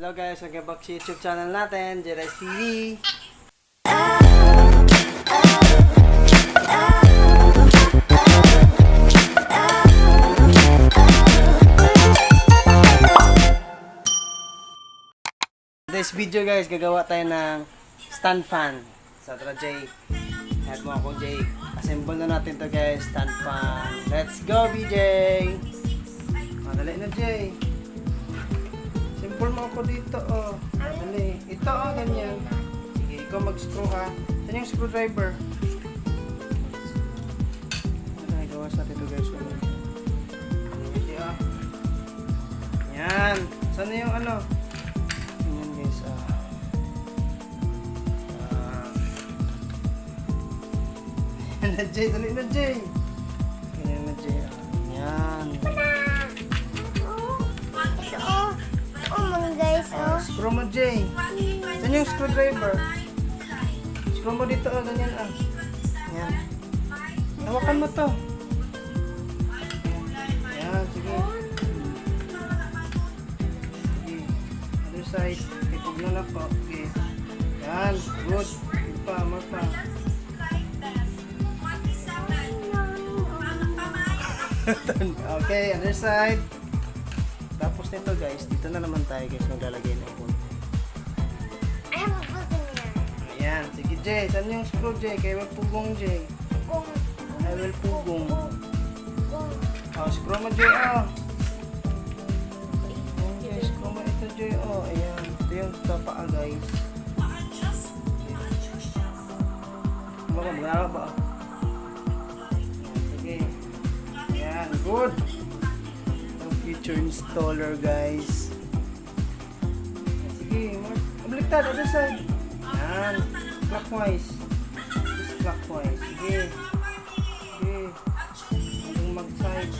Hello guys, welcome back sa YouTube channel natin, d.i.y TV. This video guys, gagawa tayo ng stand fan. So tara Jay, help mo ako Jay. Assemble na natin to guys, stand fan. Let's go BJ! Madali na Jay. Simple mo ako dito oh. Dali. Ito oh, ganyan. Sige, ikaw mag-screw ha. Saan yung screwdriver? Ay, gawas natin ito guys. Hindi ah. Yan. Saan na yung ano? Yan guys ah. Yan na Jay, dali na Jay. Ganyan na Jay ah. Yan. Screw mo Jay. Saan yung screwdriver? Screw mo dito oh, ganyan ah. Yan. Hawakan mo to. Yan, sige. Sige. Other side. Itignan na po. Okay. Yan, good. Good pa, more pa. Okay, other side. Tapos nito guys, dito na naman tayo guys maglalagay ng bolt. I have a bolt in here. Ayan, sige Jay, saan yung screw Jay? Kaya may pugong Jay. I will pugong. Oh, screw mo Jay, oh. Okay, screw mo ito Jay, oh. Ayan, ito yung paa guys. Baka magagawa ba? Sige. Ayan, good. Future installer guys. Sige, baliktad, other side. Yan, clockwise. Just clockwise. Sige. Sige. Hanggang mag-side.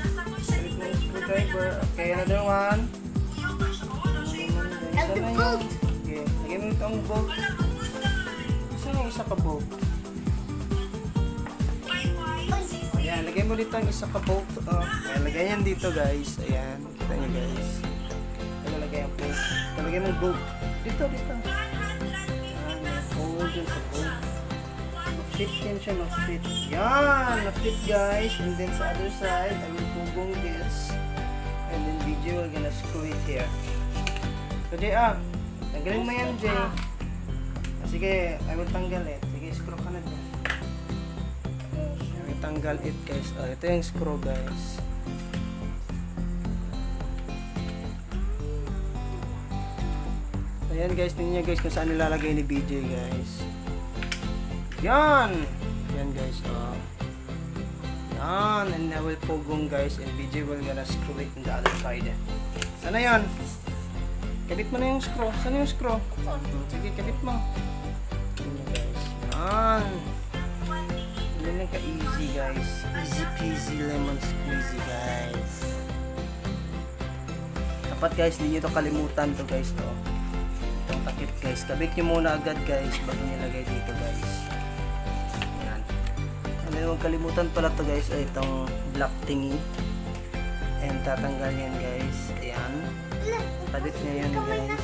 Balik mo yung screwdriver. Okay, another one. Isa na yun. Okay, lagyan mo itong bolt. Isa na yung isa ka bolt. Ayan, lagay mo dito ang isa ka bolt. Ayan, lagay yan dito guys. Ayan, kita nyo guys. Ayan, lagay ang bolt. Lagay mo bolt. Dito, dito. Ayan, hold yun sa bolt. Fit yan siya, na-fit. Yan, na-fit guys. And then sa other side, I will pugong this. And then BJ will gonna screw it here. So Jay, tanggalin mo yan Jay. Sige, I will tanggal it. Sige, screw ka na dyan. Tanggal it guys. Ito yung screw guys. Ayan guys, tingnan nyo guys kung saan nilalagay ni BJ guys. Yan! Yan guys. Yan. And I will pugong guys and BJ will gonna screw it in the other side. Sana yan? Kadit mo na yung screw. Sana yung screw? Sige, kadit mo. Yan guys. Yan. Yan lang ka-easy guys. Easy peasy lemon squeezy guys. Dapat guys, hindi nyo ito kalimutan to guys to. Itong takip guys. Kabit nyo muna agad guys bago nilagay dito guys. Yan. Ano yung kalimutan pala to guys ay itong black thingy. And tatanggal yan guys. Ayan. Kabit nyo yan guys.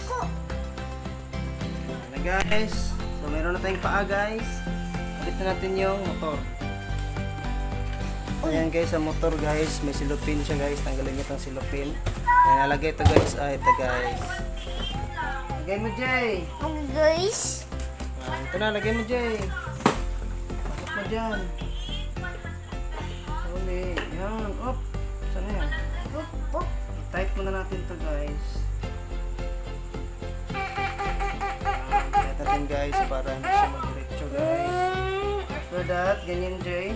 Ayan na guys. So meron na tayong paa guys. Kabit na natin yung motor. Ayan guys, sa motor guys, may silupin siya guys. Tanggalin nyo itong silupin. Ayan, nalagay ito guys. Ito guys. Lagay mo Jay. Okay guys. Ito na, lagay mo Jay. Pasok mo dyan. Uli. Yan. Op. Saan na yan? I-tight muna natin ito guys. I-tight natin guys para hindi siya mag-diretso guys. After that, ganyan Jay.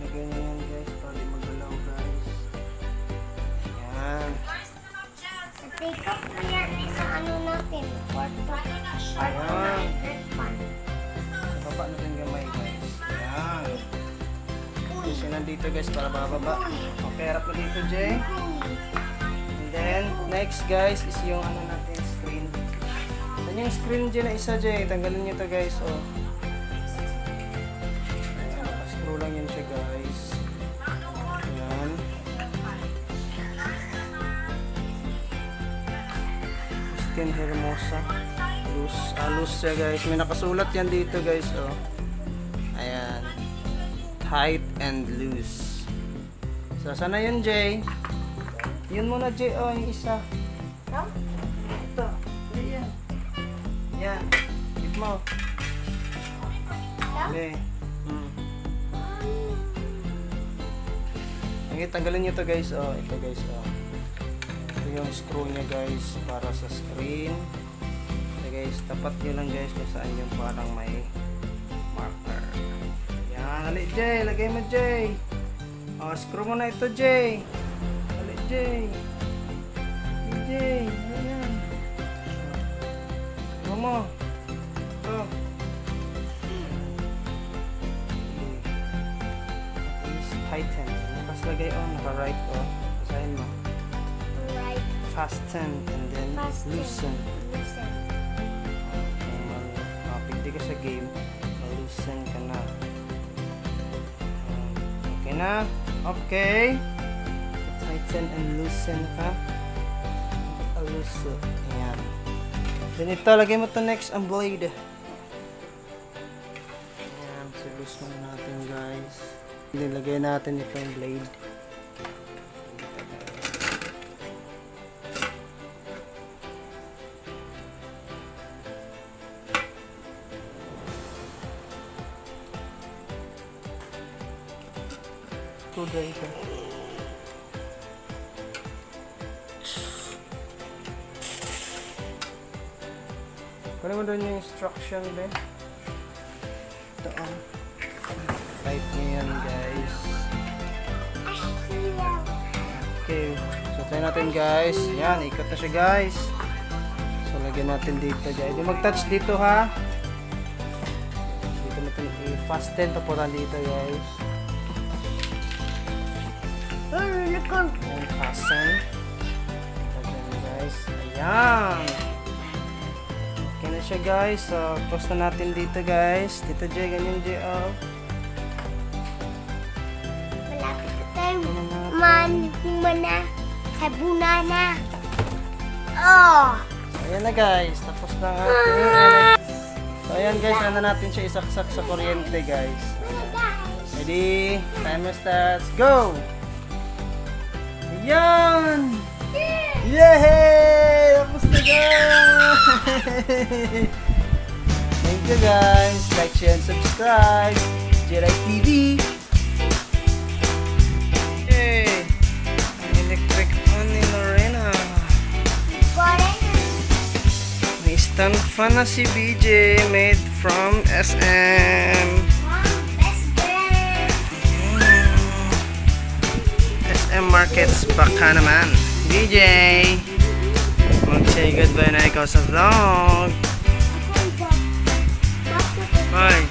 Ganyan guys, para di magalaw guys. Yan. Take off na yan sa ano natin. Ayan. Sa baba natin gamay guys. Ayan. Kasi nandito guys para bababa. Okay, harap mo dito Jay. And then, next guys is yung ano natin, screen. Yan yung screen dyan na isa Jay. Tanggalin nyo ito guys. Oh. Screw lang yan siya guys. Ayan. natin, Hermosa. Loose siya guys. May nakasulat yan dito guys, oh. Ayan. Tight and loose. So, sana yun, Jay? Yun muna, Jay, oh, yung isa. Ito. Ayan. Yan. Hit mo. Okay. Okay, tanggalin nyo to guys, oh. Ito guys, oh. Ito yung screw niya guys, para sa screen. Ito guys, tapat nyo lang guys kung saan yung parang may marker. Yan, hali Jay, lagay mo Jay. Oh, screw mo na ito Jay. Hali Jay. Jay, ayan. Screw mo. Ito. Please tighten. Tapos lagay on, naka-right oh. Basahin mo. Right. Fasten and then loosen. Loosen. Pigdi ka sa game, loosen ka na. Okay na? Okay. Tighten and loosen ka. Loosen. Ayan. Then ito, lagay mo to next ang blade. Ayan, so loose muna natin guys. Nilagay natin itong blade. Screwdriver. Kunin mo doon yung instruction, be. Ito, oh. Type nyo yan, guys. Okay. So, try natin, guys. Yan, ikot na siya, guys. So, lagyan natin dito, guys. Hindi mag-touch dito, ha? Dito natin i-fasten. Papuran dito, guys. Ayan, fasten. Ayan, guys. Ayan. Okay na siya guys. So, post na natin dito guys. Dito Jay, ganyan Jay. Oh. Malapit na tayo. Mana. Sabuna na. Oh. So, ayan na guys. Tapos na ang ating So, ayan guys. Ano natin siya isaksak sa kuryente guys. Ready? Timer starts. Go! Ayan! Yay! Tapos na guys! Thank you guys. Like, share, and subscribe. d.i.y TV. Yay! Ang electric fan ni Lorena. May stand fan na si BJ made from SM. SM Markets baka naman. BJ, mag-say goodbye na ikaw sa vlog. Bye.